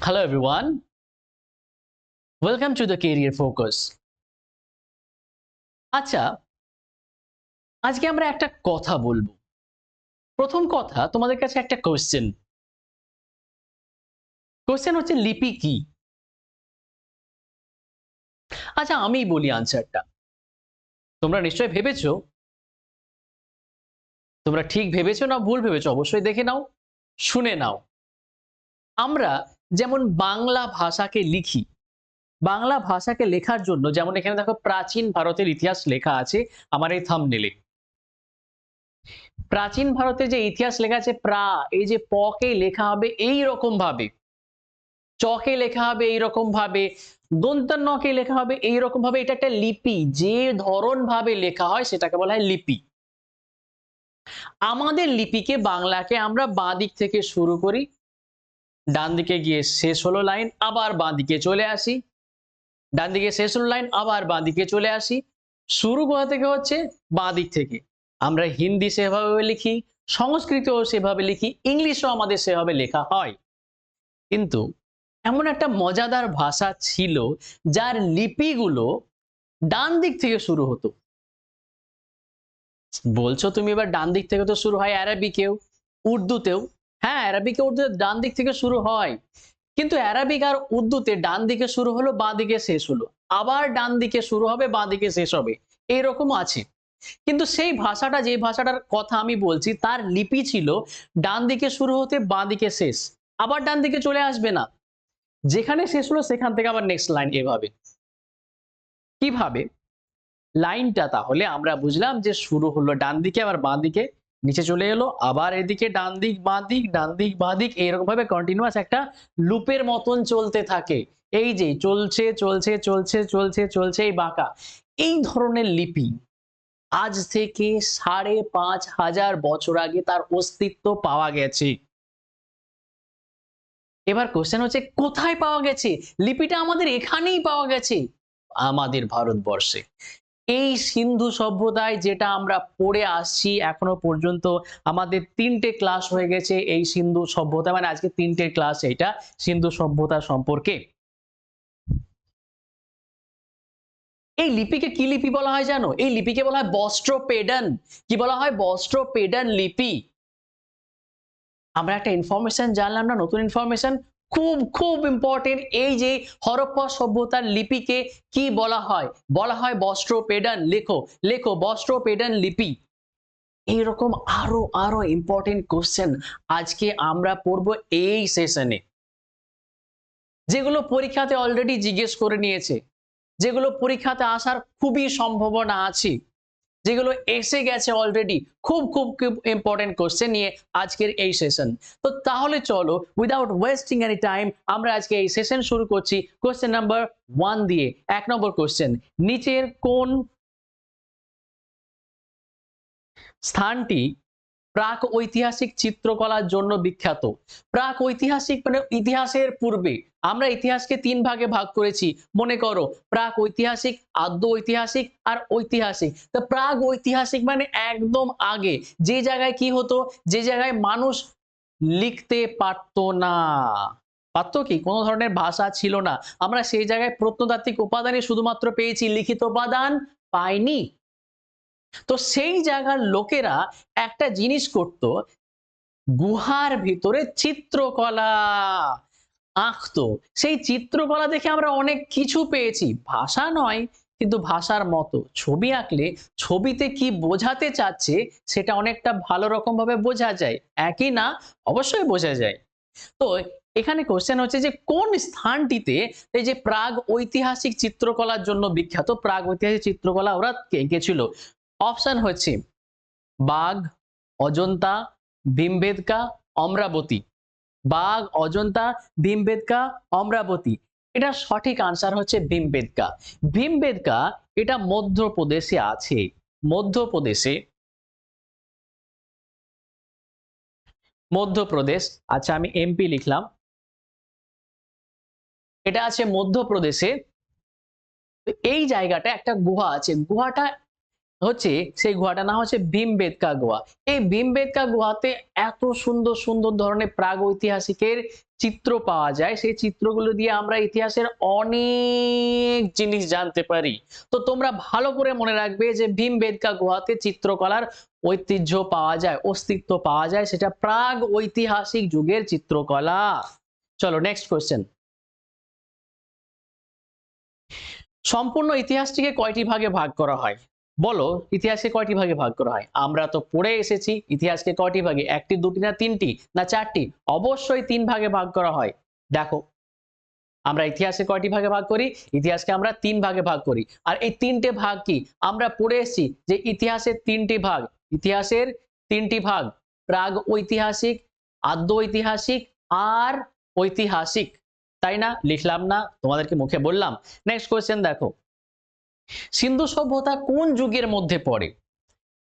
Hello everyone, welcome to the Career Focus. আচ্ছা, আজকে আমরা একটা কথা বলবো। প্রথম কথা তোমাদের কাছে একটা কোশ্চেন। কোশ্চেন হচ্ছে লিপি কি? আচ্ছা আমি বলি আনসারটা। তোমরা নিশ্চয়ই ভেবেছো, তোমরা ঠিক ভেবেছো না ভুল ভেবেছো অবশ্যই দেখে নাও, শুনে নাও। আমরা যেমন বাংলা ভাষাকে লিখি, বাংলা ভাষাকে লেখার জন্য যেমন এখানে দেখো প্রাচীন ভারতের ইতিহাস লেখা আছে আমার এই থাম্বনেইলে। প্রাচীন ভারতে যে ইতিহাস লেখা আছে এই যে প কে লেখা হবে এই রকম ভাবে, চকে লেখা হবে এইরকম ভাবে, দন্তান্নকে লেখা হবে এইরকম ভাবে। এটা একটা লিপি, যে ধরন ভাবে লেখা হয় সেটাকে বলা হয় লিপি। আমাদের লিপিকে বাংলাকে আমরা বাঁ দিক থেকে শুরু করি, ডান দিকে গিয়ে শেষ হলো লাইন, আবার বাঁ দিকে চলে আসি, ডান দিকে শেষ হলো লাইন, আবার বাঁ দিকে চলে আসি। শুরু কোথা থেকে হচ্ছে? বাঁ দিক থেকে। আমরা হিন্দি সেভাবে লিখি, সংস্কৃতও সেভাবে লিখি, ইংলিশও আমাদের সেভাবে লেখা হয়। কিন্তু এমন একটা মজাদার ভাষা ছিল যার লিপিগুলো ডান দিক থেকে শুরু হতো। বলছো তুমি এবার ডান দিক থেকে তো শুরু হয় অ্যারাবিকেও, উর্দুতেও। হ্যাঁ, অ্যারাবিকে উর্দুতে ডান দিক থেকে শুরু হয়, কিন্তু অ্যারাবিক আর উর্দুতে ডান দিকে শুরু হলো বাঁ দিকে শেষ হলো, আবার ডান দিকে শুরু হবে বাঁ দিকে শেষ হবে, এইরকম আছে। কিন্তু সেই ভাষাটা, যে ভাষাটার কথা আমি বলছি, তার লিপি ছিল ডান দিকে শুরু হতে বাঁ দিকে শেষ, আবার ডান দিকে চলে আসবে না, যেখানে শেষ হলো সেখান থেকে আবার নেক্সট লাইন, এভাবে। কিভাবে? লাইনটা তাহলে আমরা বুঝলাম যে শুরু হলো ডান দিকে, আবার বাঁ দিকে, নিচে চলে এলো, আবার এদিকে ডান দিক বাঁ দিক, ডান দিক বাঁ দিক, এরকম ভাবে কন্টিনিউয়াস একটা লুপের মতন চলতে থাকে। এই যে চলছে চলছে চলছে চলছে চলছে, এই বাঁকা এই ধরনের লিপি আজ থেকে ৫,৫০০ বছর আগে তার অস্তিত্ব পাওয়া গেছে। এবার কোশ্চেন হচ্ছে কোথায় পাওয়া গেছে? লিপিটা আমাদের এখানেই পাওয়া গেছে, আমাদের ভারতবর্ষে। এই সিন্ধু সভ্যতায়, যেটা আমরা পড়ে আসছি এখনো পর্যন্ত, আমাদের ৩টে ক্লাস হয়ে গেছে এই সিন্ধু সভ্যতা, মানে আজকে ৩টে ক্লাস এইটা সিন্ধু সভ্যতা সম্পর্কে। এই লিপিকে কি লিপি বলা হয় জানো? এই লিপিকে বলা হয় বস্ট্রোপেডন। কি বলা হয়? বস্ট্রোপেডন লিপি। আমরা একটা ইনফরমেশন জানলাম না, নতুন ইনফরমেশন, খুব খুব ইম্পর্টেন্ট। এই যে হরপ্পা সভ্যতার লিপিকে কি বলা হয়? বলা হয় বস্ট্রোপেডন। লেখো লেখো, বস্ট্রোপেডন লিপি। এইরকম আরো আরো ইম্পর্টেন্ট কোশ্চেন আজকে আমরা পড়ব এই সেশনে, যেগুলো পরীক্ষাতে অলরেডি জিজ্ঞেস করে নিয়েছে, যেগুলো পরীক্ষাতে আসার খুবই সম্ভাবনা আছে, যেগুলো এসে গেছে অলরেডি। খুব খুব খুব ইম্পর্টেন্ট কোশ্চেন নিয়ে আজকের এই সেশন। তো তাহলে চলো উইদাউট ওয়েস্টিং এনি টাইম আমরা আজকে এই সেশন শুরু করছি কোশ্চেন নাম্বার 1 দিয়ে। 1 নম্বর কোশ্চেন, নিচের কোন স্থানটি প্রাক ঐতিহাসিক চিত্রকলার জন্য বিখ্যাত? প্রাক ঐতিহাসিক মানে ইতিহাসের পূর্বে। আমরা ইতিহাসকে ৩ ভাগে ভাগ করেছি, মনে করো প্রাক ঐতিহাসিক, আদ্য ঐতিহাসিক আর ঐতিহাসিক। তো প্রাক ঐতিহাসিক মানে একদম আগে, যে জায়গায় কি হতো, যে জায়গায় মানুষ লিখতে পারতো না, পারতো কি, কোনো ধরনের ভাষা ছিল না, আমরা সেই জায়গায় প্রত্নতাত্ত্বিক উপাদানই শুধুমাত্র পেয়েছি, লিখিত উপাদান পাইনি। তো সেই জায়গার লোকেরা একটা জিনিস করত, গুহার ভিতরে চিত্রকলা আঁকতো। সেই চিত্রকলা দেখে আমরা অনেক কিছু পেয়েছি, ভাষা নয় কিন্তু ভাষার মতো। ছবি আঁকলে ছবিতে কি বোঝাতে চাচ্ছে সেটা অনেকটা ভালো রকম ভাবে বোঝা যায়, একই না? অবশ্যই বোঝা যায়। তো এখানে কোশ্চেন হচ্ছে যে কোন স্থানটিতে এই যে প্রাগ ঐতিহাসিক চিত্রকলার জন্য বিখ্যাত, প্রাগ ঐতিহাসিক চিত্রকলা ওরা এঁকেছিল। অপশন হচ্ছে বাঘ, অজন্তা, ভীমবেটকা, অমরাবতী। বাঘ, অজন্তা, ভীমবেটকা, অমরাবতী। এটা সঠিক আনসার হচ্ছে ভীমবেটকা। ভীমবেটকা এটা মধ্যপ্রদেশে আছে, মধ্যপ্রদেশে, মধ্যপ্রদেশ। আচ্ছা আমি এমপি লিখলাম, এটা আছে মধ্যপ্রদেশে। এই জায়গাটা একটা গুহা আছে, গুহাটা হচ্ছে সেই গুহাটার নাম হচ্ছে ভীমবেটকা গুহা। এই ভীমবেটকা গুহাতে এত সুন্দর সুন্দর ধরনের প্রাগ ঐতিহাসিকের চিত্র পাওয়া যায়, সেই চিত্রগুলো দিয়ে আমরা ইতিহাসের অনেক জিনিস জানতে পারি। তো তোমরা ভালো করে মনে রাখবে যে ভীমবেটকা গুহাতে চিত্রকলার ঐতিহ্য পাওয়া যায়, অস্তিত্ব পাওয়া যায়, সেটা প্রাগ ঐতিহাসিক যুগের চিত্রকলা। চলো নেক্সট কোয়েশ্চেন। সম্পূর্ণ ইতিহাসটিকে কয়টি ভাগে ভাগ করা হয়? বলো, ইতিহাসকে কয়টি ভাগে ভাগ করা হয়? আমরা তো পড়ে এসেছি ইতিহাসকে কয়টি ভাগে, একটি, দুটি, না তিনটি, না চারটি? অবশ্যই তিন ভাগে ভাগ করা হয়। দেখো, আমরা ইতিহাসে কয়টি ভাগে ভাগ করি? ইতিহাসকে আমরা তিন ভাগে ভাগ করি। আর এই তিনটে ভাগ কি? আমরা পড়ে এসেছি যে ইতিহাসের তিনটি ভাগ। ইতিহাসের তিনটি ভাগ: প্রাগ ঐতিহাসিক, আদ্য ঐতিহাসিক আর ঐতিহাসিক। তাই না? লিখলাম না, তোমাদেরকে মুখে বললাম। নেক্সট কোয়েশ্চেন দেখো, সিন্ধু সভ্যতা কোন যুগের মধ্যে পড়ে?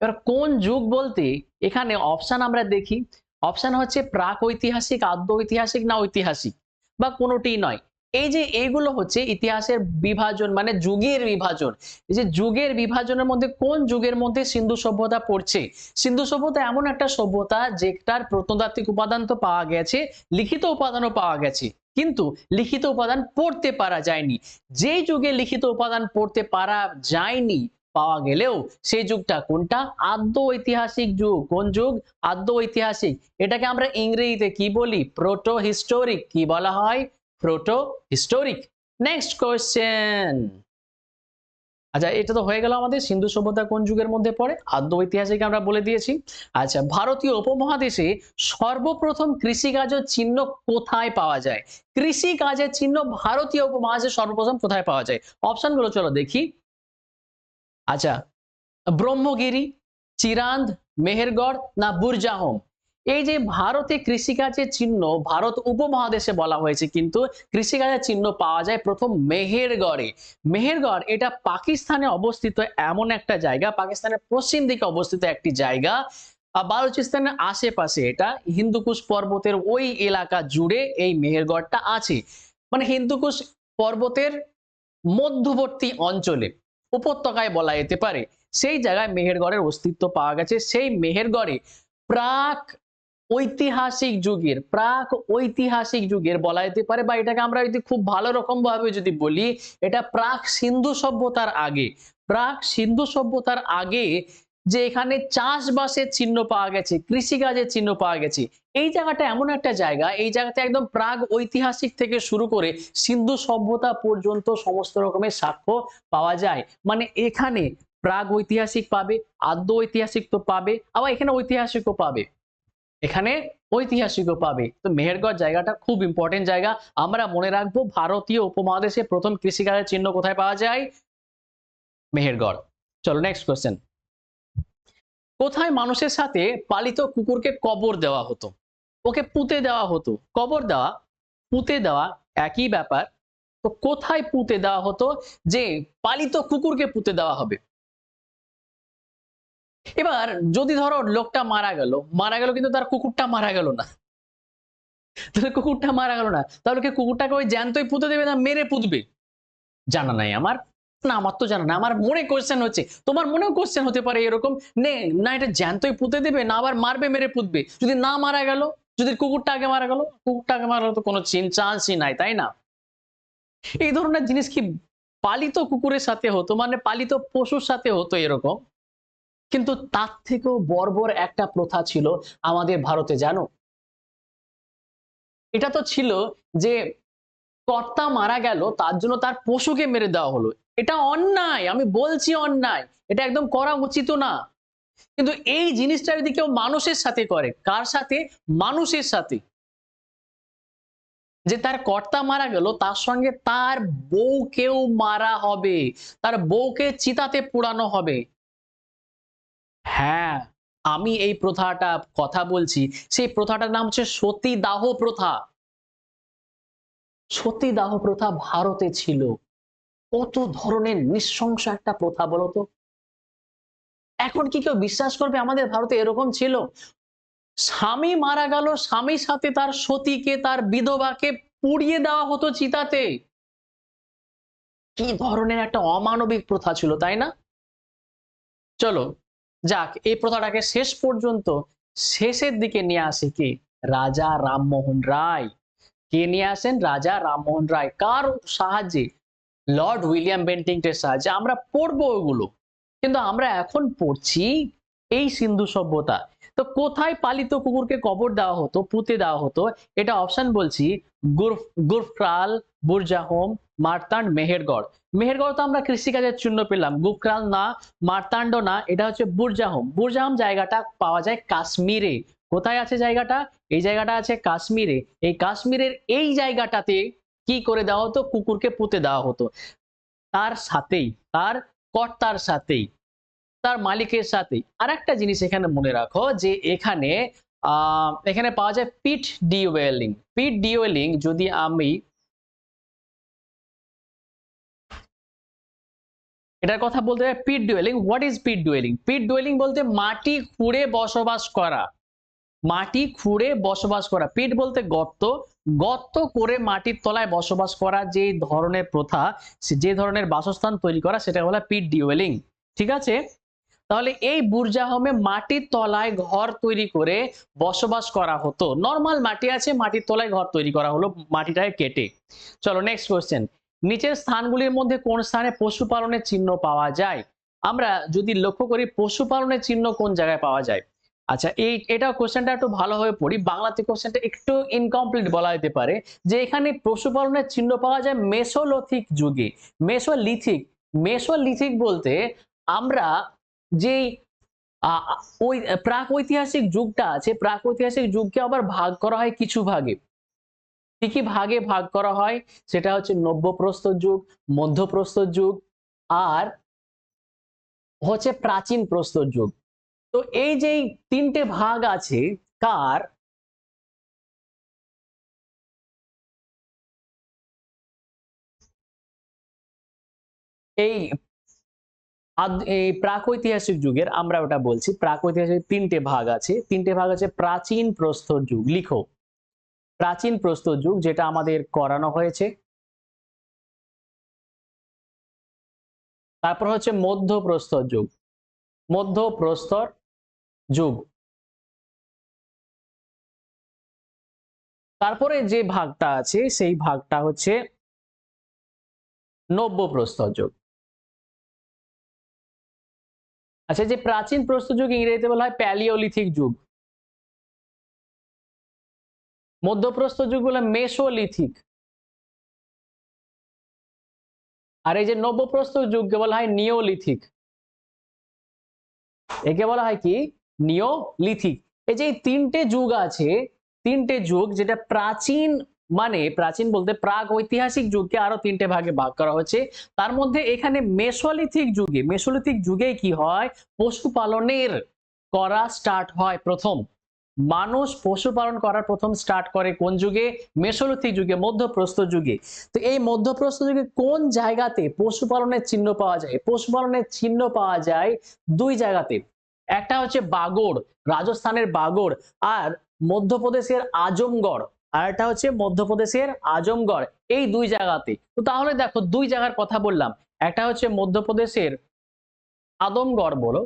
এবার কোন যুগ বলতে এখানে অপশন আমরা দেখি। অপশন হচ্ছে প্রাক ঐতিহাসিক, আদ্য ঐতিহাসিক, না ঐতিহাসিক, বা কোনোটি নয়। এই যে এইগুলো হচ্ছে ইতিহাসের বিভাজন, মানে যুগের বিভাজন। এই যে যুগের বিভাজনের মধ্যে কোন যুগের মধ্যে সিন্ধু সভ্যতা পড়ছে? সিন্ধু সভ্যতা এমন একটা সভ্যতা যেটার প্রত্নতাত্ত্বিক উপাদান তো পাওয়া গেছে, লিখিত উপাদানও পাওয়া গেছে, কিন্তু লিখিত উপাদান পড়তে পারা যায়নি। যে যুগে লিখিত উপাদান পড়তে পারা যায়নি, পাওয়া গেলেও সেই যুগটা কোনটা? আদ্য ঐতিহাসিক যুগ। কোন যুগ? আদ্য ঐতিহাসিক। এটাকে আমরা ইংরেজিতে কি বলি? Proto historic. কি বলা হয়? Proto historic. Next question. আচ্ছা, এটা তো হয়ে গেল আমাদের সিন্ধু সভ্যতা কোন যুগের মধ্যে পড়ে, আদ্য ঐতিহাসিক আমরা বলে দিয়েছি। আচ্ছা, ভারতীয় উপমহাদেশে সর্বপ্রথম কৃষিকাজের চিহ্ন কোথায় পাওয়া যায়? কৃষিকাজের চিহ্ন ভারতীয় উপমহাদেশে সর্বপ্রথম কোথায় পাওয়া যায়? অপশনগুলো চলো দেখি। আচ্ছা, ব্রহ্মগিরি, চিরান্দ, মেহেরগড়, না বুরজাহোম? এই যে ভারতে কৃষিকাজের চিহ্ন, ভারত উপমহাদেশে বলা হয়েছে, কিন্তু কৃষিকাজের চিহ্ন পাওয়া যায় প্রথম মেহেরগড়ে। মেহেরগড় এটা পাকিস্তানে অবস্থিত এমন একটা জায়গা, পাকিস্তানের পশ্চিম দিকে অবস্থিত একটি জায়গা, বালুচিস্তানের আশেপাশে। এটা হিন্দুকুশ পর্বতের ওই এলাকা জুড়ে এই মেহেরগড়টা আছে, মানে হিন্দুকুশ পর্বতের মধ্যবর্তী অঞ্চলে, উপত্যকায় বলা যেতে পারে। সেই জায়গায় মেহেরগড়ের অস্তিত্ব পাওয়া গেছে। সেই মেহেরগড়ে প্রাক ঐতিহাসিক যুগের বলা যেতে পারে, বা এটাকে আমরা যদি খুব ভালো রকম ভাবে যদি বলি, এটা প্রাক সিন্ধু সভ্যতার আগে। প্রাক সিন্ধু সভ্যতার আগে যে এখানে চাষবাসের চিহ্ন পাওয়া গেছে, কৃষিকাজের চিহ্ন পাওয়া গেছে। এই জায়গাটা এমন একটা জায়গা, এই জায়গাতে একদম প্রাগ ঐতিহাসিক থেকে শুরু করে সিন্ধু সভ্যতা পর্যন্ত সমস্ত রকমের সাক্ষ্য পাওয়া যায়। মানে এখানে প্রাগ ঐতিহাসিক পাবে, আদ্য ঐতিহাসিক তো পাবে, আবার এখানে ঐতিহাসিকও পাবে, এখানে ঐতিহাসিকও পাবে। তো মেহেরগড় জায়গাটা খুব ইম্পর্টেন্ট জায়গা, আমরা মনে রাখবো। ভারতীয় উপমহাদেশে প্রথম কৃষিকাজের চিহ্ন কোথায় পাওয়া যায়? মেহেরগড়। চলো নেক্সট কোয়েশ্চেন। কোথায় মানুষের সাথে পালিত কুকুরকে কবর দেওয়া হতো? ওকে পুঁতে দেওয়া হতো। কবর দেওয়া, পুঁতে দেওয়া একই ব্যাপার। তো কোথায় পুঁতে দেওয়া হতো যে পালিত কুকুরকে পুঁতে দেওয়া হবে? এবার যদি ধরো লোকটা মারা গেল, কিন্তু তার কুকুরটা মারা গেল না, তাহলে কুকুরটা মারা গেল না, তাহলে কি কুকুরটাকে ওই জ্যান্তই পুঁতে দেবে না মেরে পুঁতবে? জানা নাই আমার। না, আমার তো জানা না। আমার মনে কোশ্চেন হচ্ছে, তোমার মনেও কোশ্চেন হতে পারে এরকম, নে না এটা জ্যান্তই পুঁতে দেবে, না আবার মারবে, মেরে পুঁতবে। যদি না মারা গেল, যদি কুকুরটা আগে মারা গেল, কুকুরটা আগে মারা গেল তো কোনো চান্সই নাই, তাই না? এই ধরনের জিনিস কি পালিত কুকুরের সাথে হতো, মানে পালিত পশুর সাথে হতো এরকম? কিন্তু তার থেকেও বর্বর একটা প্রথা ছিল আমাদের ভারতে, জানো? এটা তো ছিল যে কর্তা মারা গেল, তার জন্য তার পশুকে মেরে দেওয়া হলো। এটা অন্যায়, আমি বলছি অন্যায়, এটা একদম করা উচিত না। কিন্তু এই জিনিসটা যদি কেউ মানুষের সাথে করে, কার সাথে? মানুষের সাথে, যে তার কর্তা মারা গেল, তার সঙ্গে তার বউকেও মারা হবে, তার বউকে চিতাতে পোড়ানো হবে। হ্যাঁ, আমি এই প্রথাটা কথা বলছি, সেই প্রথাটার নাম হচ্ছে সতীদাহ প্রথা। সতীদাহ প্রথা ভারতে ছিল। কত ধরনের নৃশংস একটা প্রথা বলতো। এখন কি কেউ বিশ্বাস করবে আমাদের ভারতে এরকম ছিল? স্বামী মারা গেল, স্বামীর সাথে তার সতীকে, তার বিধবাকে পুড়িয়ে দেওয়া হতো চিতাতে। কি ধরনের একটা অমানবিক প্রথা ছিল, তাই না? চলো যাক, এই প্রথাটাকে শেষ পর্যন্ত শেষের দিকে নিয়ে আসে কে? রাজা রামমোহন রায়। কে নিয়ে আসেন? রাজা রামমোহন রায়। কার সাহায্যে? লর্ড উইলিয়াম বেন্টিংটের সাহায্যে। আমরা পড়বো ওগুলো, কিন্তু আমরা এখন পড়ছি এই সিন্ধু সভ্যতা। তো কোথায় পালিত কুকুরকে কবর দেওয়া হতো, পুঁতে দেওয়া হতো? এটা অপশন বলছি, গুরফক্রাল, বুরজাহোম, মার্তান্ড, মেহেরগড়। মেহেরগড় তো আমরা কৃষিকাজের চিহ্ন পেলাম, গুফক্রাল না, মার্তান্ড না, এটা হচ্ছে বুরজাহোম। বুরজাহোম জায়গাটা পাওয়া যায় কাশ্মীরে। কোথায় আছে জায়গাটা? এই জায়গাটা আছে কাশ্মীরে। এই কাশ্মীরের এই জায়গাটাতে কি করে দেওয়া হতো? কুকুরকে পুঁতে দেওয়া হতো। তার সাথেই, তার কর্তার সাথেই, তার মালিকের সাথেই। আরেকটা জিনিস এখানে মনে রাখো যে এখানে এখানে পাওয়া যায় পিট ডিওয়েলিং। পিট ডিওয়েলিং যদি আমি এটার কথা বলতে চাই, pit dwelling, what is pit dwelling? Pit dwelling বলতে মাটি খুঁড়ে বসবাস করা। মাটি খুঁড়ে বসবাস করা। পিট বলতে গর্ত, গর্ত করে মাটির তলায় বসবাস করা, যে ধরনের প্রথা, যে ধরনের বাসস্থান তৈরি করা, সেটা বলা পিট ডিওয়েলিং। ঠিক আছে? তাহলে এই বুরজাহমে মাটির তলায় ঘর তৈরি করে বসবাস করা হতো। নর্মাল মাটি আছে, মাটির তলায় ঘর তৈরি করা হলো মাটিটাকে কেটে। চলো নেক্সট কোশ্চেন। নিচের স্থানগুলির মধ্যে কোন স্থানে পশুপালনের চিহ্ন পাওয়া যায়? আমরা যদি লক্ষ্য করি পশুপালনের চিহ্ন কোন জায়গায় পাওয়া যায়। আচ্ছা, এটা কোশ্চেনটা একটু ভালোভাবে পড়ি, বাংলাতে কোশ্চেনটা একটু ইনকমপ্লিট বলা যেতে পারে। যে এখানে পশুপালনের চিহ্ন পাওয়া যায় মেসোলিথিক যুগে। মেসোলিথিক, মেসোলিথিক বলতে আমরা যেই ওই প্রাক ঐতিহাসিক যুগটা আছে, প্রাক ঐতিহাসিক যুগকে আবার ভাগ করা হয় কিছু ভাগে। কি কি ভাগে ভাগ করা হয়? সেটা হচ্ছে নব্যপ্রস্তর যুগ, মধ্যপ্রস্তর যুগ, আর হচ্ছে প্রাচীন প্রস্তর যুগ। তো এই যে তিনটে ভাগ আছে, কার? এই এই প্রাক-ঐতিহাসিক যুগের আমরা ওটা বলছি, প্রাক-ঐতিহাসিক তিনটে ভাগ আছে। তিনটে ভাগ আছে। প্রাচীন প্রস্তর যুগ, লিখো প্রাচীন প্রস্তর যুগ, যেটা আমাদের করানো হয়েছে। তারপর হচ্ছে মধ্যপ্রস্তর যুগ, মধ্যপ্রস্তর যুগ। তারপরে যে ভাগটা আছে সেই ভাগটা হচ্ছে নব্যপ্রস্তর যুগ। আচ্ছা, যে প্রাচীন প্রস্তর যুগ ইংরেজিতে বলা হয় প্যালিওলিথিক যুগ, মধ্যপ্রস্তর যুগ বলে মেসোলিথিক, আর এই যে নব্যপ্রস্তর যুগকে বলা হয় নিওলিথিক। একে বলা হয় কি? নিওলিথিক। এই যে তিনটে যুগ আছে, তিনটে যুগ, যেটা প্রাচীন, মানে প্রাচীন বলতে প্রাক ঐতিহাসিক যুগকে আরো তিনটে ভাগে ভাগ করা হচ্ছে। তার মধ্যে এখানে মেসোলিথিক যুগে, মেসোলিথিক যুগে কি হয়? পশুপালনের করা স্টার্ট হয় প্রথম। মানুষ পশুপালন করার প্রথম স্টার্ট করে কোন যুগে? মেসোলিথিক যুগে, মধ্যপ্রস্তর যুগে। তো এই মধ্যপ্রস্তর যুগে কোন জায়গাতে পশুপালনের চিহ্ন পাওয়া যায়? পশুপালনের চিহ্ন পাওয়া যায় দুই জায়গাতে। একটা হচ্ছে বাগড়, রাজস্থানের বাগড়, আর মধ্যপ্রদেশের আজমগড়। আর একটা হচ্ছে মধ্যপ্রদেশের আজমগড়। এই দুই জায়গাতে। তো তাহলে দেখো, দুই জায়গার কথা বললাম। একটা হচ্ছে মধ্যপ্রদেশের আদমগড় বলো,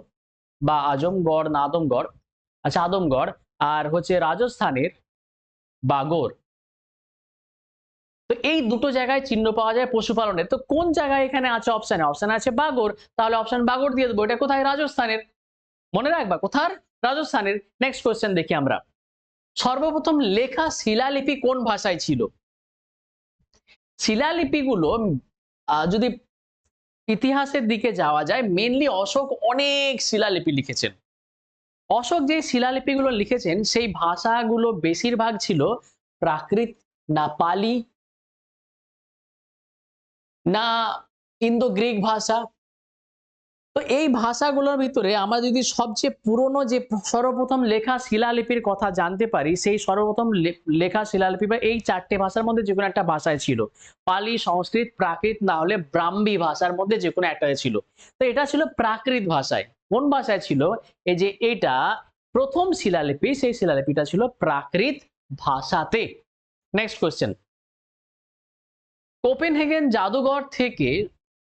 বা আজমগড় না আদমগড়, আচ্ছা আদমগড়, আর হচ্ছে রাজস্থানের বাগড়। তো এই দুটো জায়গায় চিহ্ন পাওয়া যায় পশুপালনের। তো কোন জায়গায় এখানে আছে অপশনে? অপশনে আছে বাগড়, তাহলে অপশন বাগড় দিয়ে দেবো। এটা কোথায়? রাজস্থানের। মনে রাখবা কোথার? রাজস্থানের। নেক্সট কোয়েশ্চেন দেখি আমরা। সর্বপ্রথম লেখা শিলালিপি কোন ভাষায় ছিল? শিলালিপিগুলো যদি ইতিহাসের দিকে যাওয়া যায়, মেনলি অশোক অনেক শিলালিপি লিখেছেন। অশোক যে শিলালিপিগুলো লিখেছেন সেই ভাষাগুলো বেশিরভাগ ছিল প্রাকৃত, না পালি, না ইন্দো গ্রিক ভাষা। তো এই ভাষাগুলোর ভিতরে আমরা যদি সবচেয়ে পুরনো যে সর্বপ্রথম লেখা শিলালিপির কথা জানতে পারি, সেই সর্বপ্রথম লেখা শিলালিপি বা এই চারটে ভাষার মধ্যে যে কোনো একটা ভাষায় ছিল। পালি, সংস্কৃত, প্রাকৃত, না হলে ব্রাহ্মী ভাষার মধ্যে যে কোনো একটা ছিল। তো এটা ছিল প্রাকৃত ভাষায়। কোন ভাষায় ছিল? এই যে এটা প্রথম শিলালিপি, সেই শিলালিপিটা ছিল প্রাকৃত ভাষাতে। Next question. কোপেনহেগেন জাদুঘর থেকে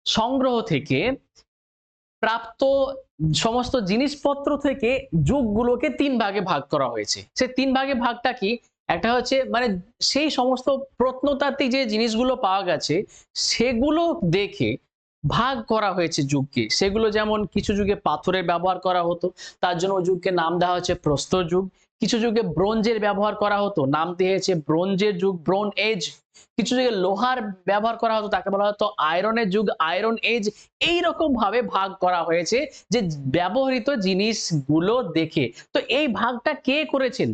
সংগ্রহ থেকে প্রাপ্ত সমস্ত জিনিসপত্র থেকে যুগগুলোকে 3 ভাগে ভাগ করা হয়েছে। সে 3 ভাগে ভাগটা কি? একটা হচ্ছে মানে সেই সমস্ত প্রত্নতাত্ত্বিক যে জিনিসগুলো পাওয়া গেছে সেগুলো দেখে ভাগ করা হয়েছে যুগকে। সেগুলো যেমন কিছু যুগে পাথরের ব্যবহার করা হতো, তার জন্য ওই যুগকে নাম দেওয়া হয়েছে প্রস্তর যুগ। কিছু যুগে ব্রোঞ্জের ব্যবহার করা হতো, নাম দিয়েছে ব্রোঞ্জের যুগ, ব্রোন এজ। কিছু যুগে লোহার ব্যবহার করা হতো, তাকে বলা হতো আয়রনের যুগ, আয়রন এজ। এইরকম ভাবে ভাগ করা হয়েছে যে ব্যবহৃত জিনিসগুলো দেখে। তো এই ভাগটা কে করেছেন?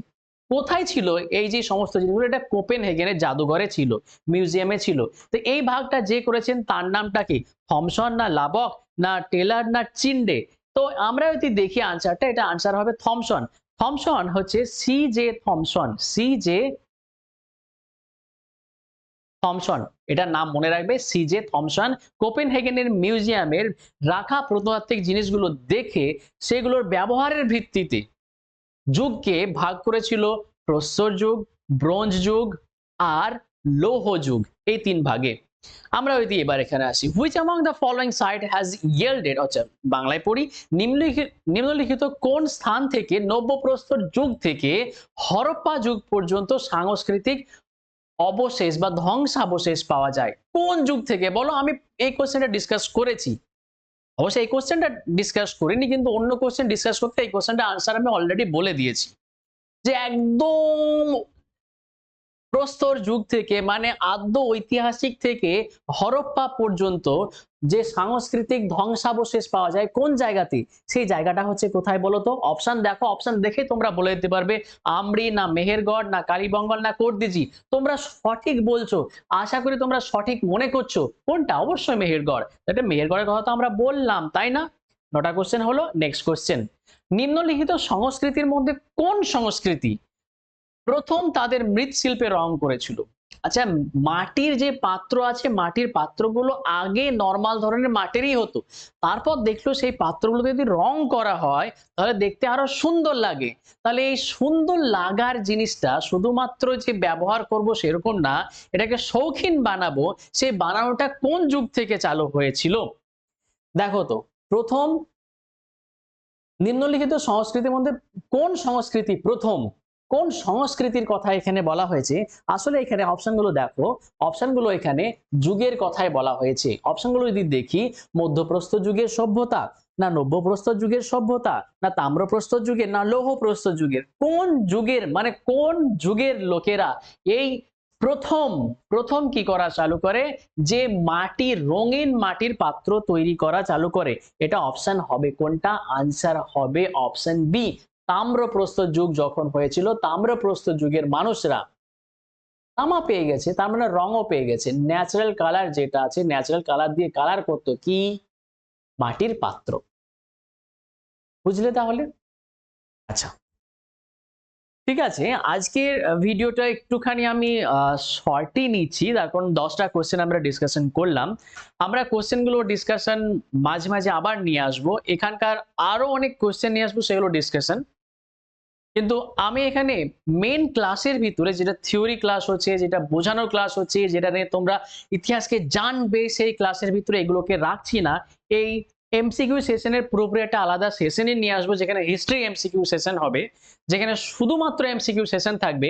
কোথায় ছিল এই যে সমস্ত জিনিসগুলো? এটা কোপেনহেগেনের জাদুঘরে ছিল, মিউজিয়ামে ছিল। তো এই ভাগটা যে করেছেন তার নামটা কি? থমসন না লাবক না টেলার না চিন্ডে? তো আমরা যদি দেখি আনসারটা, এটা আনসার হবে থমসন। থমসন হচ্ছে সি.জে. থমসন, সি.জে. থমসন, এটার নাম মনে রাখবে, সি.জে. থমসন। কোপেনহেগেনের মিউজিয়ামের রাখা প্রত্নতাত্ত্বিক জিনিসগুলো দেখে সেগুলোর ব্যবহারের ভিত্তিতে যুগকে ভাগ করেছিল প্রস্তর যুগ, ব্রোঞ্জ যুগ আর লৌহ যুগ, এই 3 ভাগে। আমরা যদি এবার এখানে আসি, which among the following site has yielded, আচ্ছা বাংলায় পড়ি, নিম্নলিখিত কোন স্থান থেকে নব্যপ্রস্তর যুগ থেকে হরপ্পা যুগ পর্যন্ত সাংস্কৃতিক অবশেষ বা ধ্বংসাবশেষ পাওয়া যায়? কোন যুগ থেকে বলো? আমি এই কোশ্চেনটা ডিসকাস করেছি, অবশ্যই এই কোশ্চেনটা ডিসকাস করিনি, কিন্তু অন্য কোশ্চেন ডিসকাস করতে এই কোশ্চেনটা আনসার আমি অলরেডি বলে দিয়েছি যে একদম প্রস্তর যুগ থেকে মানে আদ্য ঐতিহাসিক থেকে হরপ্পা পর্যন্ত যে সাংস্কৃতিক ধ্বংসাবশেষ পাওয়া যায় কোন জায়গাতে, সেই জায়গাটা হচ্ছে কোথায় বলো তো? অপশন দেখো, অপশন দেখে তোমরা বলে দিতে পারবে আমরি না মেহেরগড় না কালীবঙ্গল না কোর্দিজি। তোমরা সঠিক বলছো, আশা করি তোমরা সঠিক মনে করছো। কোনটা? অবশ্যই মেহেরগড়। এটা মেহেরগড়ের কথা তো আমরা বললাম, তাই না? 9টা কোশ্চেন হলো। নেক্সট কোশ্চেন, নিম্নলিখিত সংস্কৃতির মধ্যে কোন সংস্কৃতি প্রথম তাদের মৃৎশিল্পে রং করেছিল? আচ্ছা, মাটির যে পাত্র আছে, মাটির পাত্রগুলো আগে নরমাল ধরনের মাটিরই হতো, তারপর দেখলো সেই পাত্রগুলো যদি রং করা হয় তাহলে দেখতে আরো সুন্দর লাগে। তাহলে এই সুন্দর লাগার জিনিসটা শুধুমাত্র যে ব্যবহার করব সেরকম না, এটাকে শৌখিন বানাবো, সেই বানানোটা কোন যুগ থেকে চালু হয়েছিল? দেখো তো, প্রথম নিম্নলিখিত সংস্কৃতির মধ্যে কোন সংস্কৃতি প্রথম, কোন সংস্কৃতির কথা এখানে বলা হয়েছে? আসলে এখানে অপশনগুলো দেখো, অপশনগুলো এখানে যুগের কথাই বলা হয়েছে। অপশনগুলো যদি দেখি, মধ্যপ্রস্তর যুগের সভ্যতা না নব্যপ্রস্তর যুগের সভ্যতা না তাম্রপ্রস্তর যুগের না লৌহপ্রস্তর যুগের, কোন যুগের মানে কোন যুগের লোকেরা এই প্রথম প্রথম কি করা চালু করে? যে মাটির রঙিন মাটির পাত্র তৈরি করা চালু করে। এটা অপশন হবে কোনটা? আনসার হবে অপশন বি। তাম্রপ্রস্তর যুগ যখন হয়েছিল, তাম্রপ্রস্তর যুগের মানুষরা তামা পেয়ে গেছে, তার মানে রঙও পেয়ে গেছে। ন্যাচারাল কালার যেটা আছে, ন্যাচারাল কালার দিয়ে কালার করতো কি? মাটির পাত্র। বুঝলে তাহলে? আচ্ছা, ঠিক আছে, আজকের ভিডিওটা একটুখানি আমি শর্টই নিচ্ছি, তার কারণ 10টা কোশ্চেন আমরা ডিসকাশন করলাম। আমরা কোশ্চেনগুলো ডিসকাশন মাঝে মাঝে আবার নিয়ে আসবো, এখানকার আরো অনেক কোশ্চেন নিয়ে আসবো, সেগুলো ডিসকাশন। কিন্তু আমি এখানে মেন ক্লাসের ভিতরে যেটা থিওরি ক্লাস হচ্ছে, যেটা বোঝানোর ক্লাস হচ্ছে, যেটা নিয়ে তোমরা ইতিহাসকে জানবে, সেই ক্লাসের ভিতরে এগুলোকে রাখছি না। এই এমসিকিউ সেশনের পুরোপুরি একটা আলাদা সেশনই নিয়ে আসবো, যেখানে হিস্ট্রি এমসিকিউ সেশন হবে, যেখানে শুধুমাত্র এমসিকিউ সেশন থাকবে।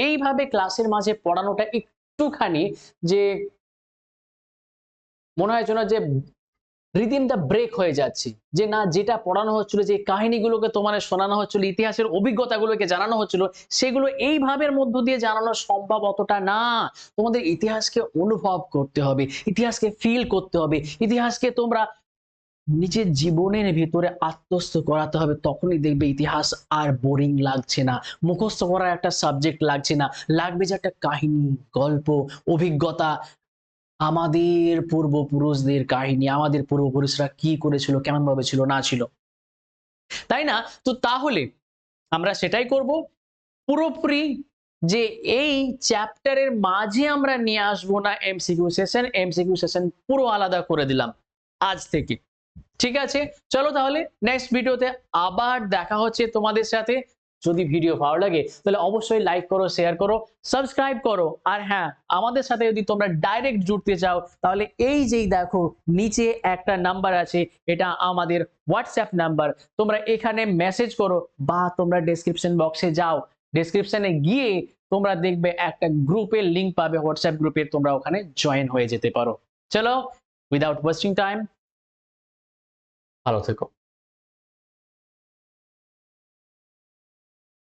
এইভাবে ক্লাসের মাঝে পড়ানোটা একটুখানি যে মনে হয় যেন যে রিদিমটা ব্রেক হয়ে যাচ্ছে, যে না যেটা পড়ানো হচ্ছিল, যে কাহিনীগুলোকে তোমাদের শোনানো হচ্ছিল, ইতিহাসের অভিজ্ঞতাগুলোকে জানানো হচ্ছিল, সেগুলো এইভাবের মধ্য দিয়ে জানানো সম্ভব অতটা না। তোমাদের ইতিহাসকে অনুভব করতে হবে, ইতিহাসকে ফিল করতে হবে, ইতিহাসকে তোমরা নিজের জীবনের ভিতরে আত্মস্থ করাতে হবে। তখনই দেখবে ইতিহাস আর বোরিং লাগছে না, মুখস্থ করার একটা সাবজেক্ট লাগছে না, লাগবে যে একটা কাহিনী, গল্প, অভিজ্ঞতা, আমাদের পূর্বপুরুষদের কাহিনী, আমাদের পূর্বপুরুষরা কি করেছিল, কেমন ভাবে ছিল না ছিল, তাই না? তো তাহলে আমরা সেটাই করব পুরোপুরি, যে এই চ্যাপ্টারের মাঝে আমরা নিয়ে আসবো না এমসিকিউ সেশন। এমসিকিউ সেশন পুরো আলাদা করে দিলাম আজ থেকে। ঠিক আছে, চলো তাহলে নেক্সট ভিডিওতে আবার দেখা হচ্ছে তোমাদের সাথে। যদি ভিডিও ভালো লাগে তাহলে অবশ্যই লাইক করো, শেয়ার করো, সাবস্ক্রাইব করো। আর হ্যাঁ, আমাদের সাথে যদি তোমরা ডাইরেক্ট জুড়তে চাও তাহলে এই যেই দেখো নিচে একটা নাম্বার আছে, এটা আমাদের হোয়াটসঅ্যাপ নাম্বার। তোমরা এখানে মেসেজ করো বা তোমরা ডেসক্রিপশন বক্সে যাও, ডেসক্রিপশনে গিয়ে তোমরা দেখবে একটা গ্রুপের লিংক পাবে, হোয়াটসঅ্যাপ গ্রুপে, তোমরা ওখানে জয়েন হয়ে যেতে পারো। চলো, উইদাউট ওয়েস্টিং টাইম, ভালো থেকো।